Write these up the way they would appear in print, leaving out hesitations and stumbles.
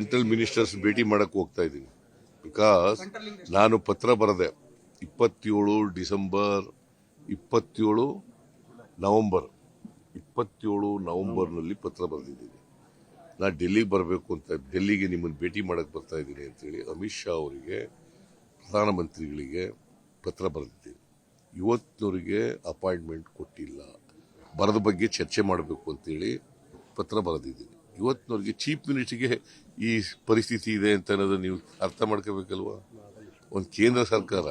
Central ministers ಭೇಟಿ ಮಾಡಕ್ಕೆ ಹೋಗ್ತಾ ಇದ್ದೀನಿ. ಬಿಕಾಸ್ ನಾನು ಪತ್ರ ಬರೆದೆ 27 ಡಿಸೆಂಬರ್ 27 ನವೆಂಬರ್ನಲ್ಲಿ ಪತ್ರ ಬರೆದಿದ್ದೀನಿ. ನಾನು ಡೆಲ್ಲಿಗೆ ಬರಬೇಕು ಅಂತ, ಡೆಲ್ಲಿಗೆ ನಿಮ್ಮನ್ನು ಭೇಟಿ ಮಾಡಕ್ಕೆ ಬರ್ತಾ ಇದ್ದೀನಿ ಅಂತೇಳಿ ಅಮಿತ್ ಶಾ ಅವರಿಗೆ, ಪ್ರಧಾನಮಂತ್ರಿಗಳಿಗೆ ಪತ್ರ ಬರೆದಿದ್ದೀನಿ. ಇವತ್ತಿನವರಿಗೆ ಅಪಾಯಿಂಟ್ಮೆಂಟ್ ಕೊಟ್ಟಿಲ್ಲ. ಬರದ ಬಗ್ಗೆ ಚರ್ಚೆ ಮಾಡಬೇಕು ಅಂತೇಳಿ ಪತ್ರ ಬರೆದಿದ್ದೀನಿ. ಇವತ್ತಿನವರಿಗೆ ಚೀಫ್ ಮಿನಿಸ್ಟರ್ಗೆ ಈ ಪರಿಸ್ಥಿತಿ ಇದೆ ಅಂತ ಅನ್ನೋದು ನೀವು ಅರ್ಥ ಮಾಡ್ಕೋಬೇಕಲ್ವಾ. ಒಂದು ಕೇಂದ್ರ ಸರ್ಕಾರ,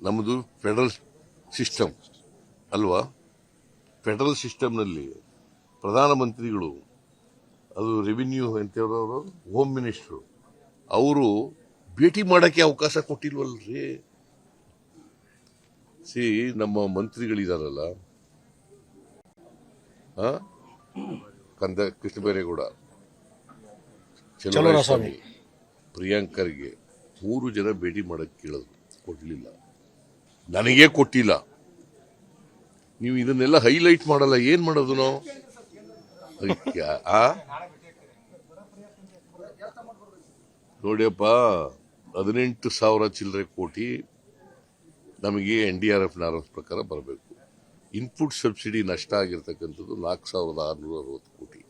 ನಮ್ಮದು ಫೆಡರಲ್ ಸಿಸ್ಟಮ್ ಅಲ್ವಾ. ಫೆಡರಲ್ ಸಿಸ್ಟಮ್ನಲ್ಲಿ ಪ್ರಧಾನಮಂತ್ರಿಗಳು, ಅದು ರೆವಿನ್ಯೂ ಅಂತೇಳೋರು, ಹೋಮ್ ಮಿನಿಸ್ಟ್ರು, ಅವರು ಭೇಟಿ ಮಾಡೋಕ್ಕೆ ಅವಕಾಶ ಕೊಟ್ಟಿಲ್ವಲ್ರಿ. ನಮ್ಮ ಮಂತ್ರಿಗಳಿದಾರಲ್ಲ, ಕೃಷ್ಣ ಬೈರೇಗೌಡ, ಚಲುವರಾಯಸ್ವಾಮಿ, ಪ್ರಿಯಾಂಕರ್ಗೆ 3 ಜನ ಭೇಟಿ ಮಾಡಕ್ಕೆ ಕೇಳಿದ್ರು, ಕೊಡ್ಲಿಲ್ಲ. ನನಗೇ ಕೊಟ್ಟಿಲ್ಲ. ನೀವು ಇದನ್ನೆಲ್ಲ ಹೈಲೈಟ್ ಮಾಡಲ್ಲ, ಏನ್ ಮಾಡೋದು ನಾವು? ನೋಡಿಯಪ್ಪ, 18,000 ಚಿಲ್ಲರೆ ಕೋಟಿ ನಮಗೆ NDRF ನಾರ್ಮ್ಸ್ ಪ್ರಕಾರ ಬರಬೇಕು. ಇನ್ಪುಟ್ ಸಬ್ಸಿಡಿ ನಷ್ಟ ಆಗಿರ್ತಕ್ಕಂಥದ್ದು 4,660 ಕೋಟಿ,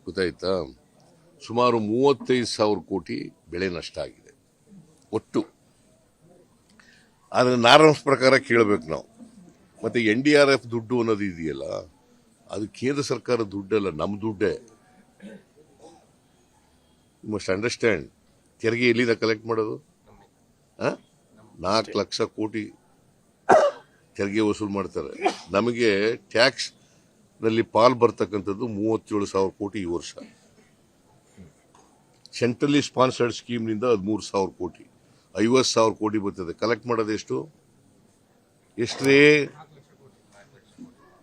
ಗೊತ್ತಾಯ್ತಾ? ಸುಮಾರು 35,000 ಕೋಟಿ ಬೆಳೆ ನಷ್ಟ ಆಗಿದೆ ಒಟ್ಟು. ಆದರೆ ನಾರ್ಮ್ಸ್ ಪ್ರಕಾರ ಕೇಳಬೇಕು ನಾವು. ಮತ್ತೆ NDRF ದುಡ್ಡು ಅನ್ನೋದು ಇದೆಯಲ್ಲ, ಅದು ಕೇಂದ್ರ ಸರ್ಕಾರ ದುಡ್ಡಲ್ಲ, ನಮ್ಮ ದುಡ್ಡೇ. You must understand. ತೆರಿಗೆ ಎಲ್ಲಿಂದ ಕಲೆಕ್ಟ್ ಮಾಡೋದು? 4 ಲಕ್ಷ ಕೋಟಿ ತೆರಿಗೆ ವಸೂಲು ಮಾಡ್ತಾರೆ. ನಮಗೆ ಟ್ಯಾಕ್ಸ್ ನಲ್ಲಿ ಪಾಲ್ ಬರ್ತಕ್ಕಂಥದ್ದು 37,000 ಕೋಟಿ ಈ ವರ್ಷ. ಸೆಂಟ್ರಲಿ ಸ್ಪಾನ್ಸರ್ಡ್ ಸ್ಕೀಮ್ನಿಂದ 13,000 ಕೋಟಿ, 50,000 ಕೋಟಿ ಬರ್ತದೆ. ಕಲೆಕ್ಟ್ ಮಾಡೋದು ಎಷ್ಟು? ಎಷ್ಟ್ರೇ?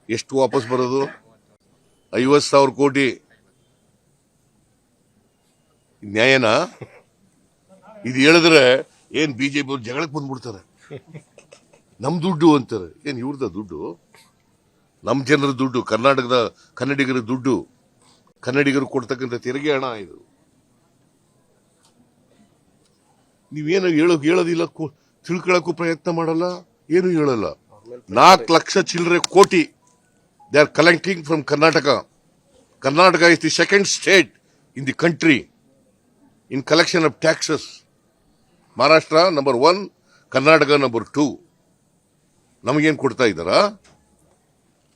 ಎಷ್ಟು ವಾಪಸ್ ಬರೋದು? 50,000 ಕೋಟಿ. ನ್ಯಾಯನಾ ಇದು? ಹೇಳಿದ್ರೆ ಏನ್ ಬಿಜೆಪಿ ಅವ್ರು ಜಗಳಕ್ಕೆ ಬಂದ್ಬಿಡ್ತಾರೆ. ನಮ್ ದುಡ್ಡು ಅಂತಾರೆ. ಏನ್ ಇವ್ರದ ದುಡ್ಡು? ನಮ್ ಜನರ ದುಡ್ಡು, ಕರ್ನಾಟಕದ ಕನ್ನಡಿಗರ ದುಡ್ಡು, ಕನ್ನಡಿಗರು ಕೊಡ್ತಕ್ಕಂಥ ತೆರಿಗೆ ಹಣ ಇದು. ನೀವೇನು ಹೇಳೋದಿಲ್ಲ, ತಿಳ್ಕೊಳ್ಳಕ್ಕೂ ಪ್ರಯತ್ನ ಮಾಡಲ್ಲ, ಏನು ಹೇಳಲ್ಲ. 4 ಲಕ್ಷ ಚಿಲ್ಲರೆ ಕೋಟಿ they are collecting from Karnataka. Karnataka is the second state in the country in collection of taxes. Maharashtra number 1, Karnataka number 2. ನಮಗೇನು ಕೊಡ್ತಾ ಇದ್ದಾರಾ?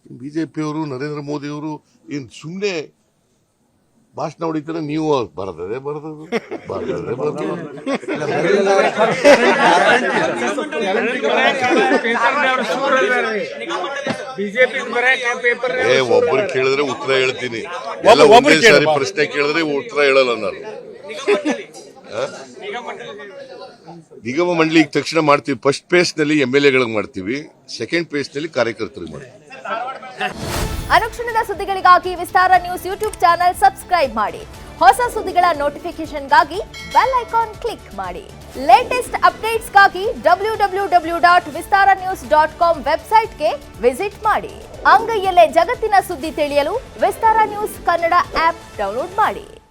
ಬಿಜೆಪಿಯವರು, ನರೇಂದ್ರ ಮೋದಿ ಅವರು ಏನ್ ಸುಮ್ಮನೆ ಭಾಷಣ ಹೊಡಿತಾರೆ. ನೀವು ಬರದೇ ಬರೋದು. ಒಬ್ಬರು ಕೇಳಿದ್ರೆ ಉತ್ತರ ಹೇಳ್ತೀನಿ, ಎಲ್ಲ ಒಂದೇ ಸಾರಿ ಪ್ರಶ್ನೆ ಕೇಳಿದ್ರೆ ಉತ್ತರ ಹೇಳಲ್ಲ ನಾನು. ನಿಗಮ ಮಂಡಳಿ ತಕ್ಷಣ ಮಾಡ್ತೀವಿ. ಫಸ್ಟ್ ಫೇಸ್ ನಲ್ಲಿ MLA ಮಾಡ್ತೀವಿ, ಸೆಕೆಂಡ್ ಫೇಸ್ ನಲ್ಲಿ ಕಾರ್ಯಕರ್ತರಿಗೆ ಮಾಡ್ತೀವಿ. ಅನುಕ್ಷಣದ ಸುದ್ದಿಗಳಿಗಾಗಿ ವಿಸ್ತಾರ ನ್ಯೂಸ್ ಯೂಟ್ಯೂಬ್ ಚಾನೆಲ್ ಸಬ್ಸ್ಕ್ರೈಬ್ ಮಾಡಿ. ಹೊಸ ಸುದ್ದಿಗಳ ನೋಟಿಫಿಕೇಶನ್ಗಾಗಿ ಬೆಲ್ ಐಕಾನ್ ಕ್ಲಿಕ್ ಮಾಡಿ. ಲೇಟೆಸ್ಟ್ ಅಪ್ಡೇಟ್ಸ್ಗಾಗಿ www.vistaranews.com ವೆಬ್ಸೈಟ್ಗೆ ವಿಸಿಟ್ ಮಾಡಿ. ಅಂಗೈಯಲ್ಲೇ ಜಗತ್ತಿನ ಸುದ್ದಿ ತಿಳಿಯಲು ವಿಸ್ತಾರ ನ್ಯೂಸ್ ಕನ್ನಡ ಆಪ್ ಡೌನ್ಲೋಡ್ ಮಾಡಿ.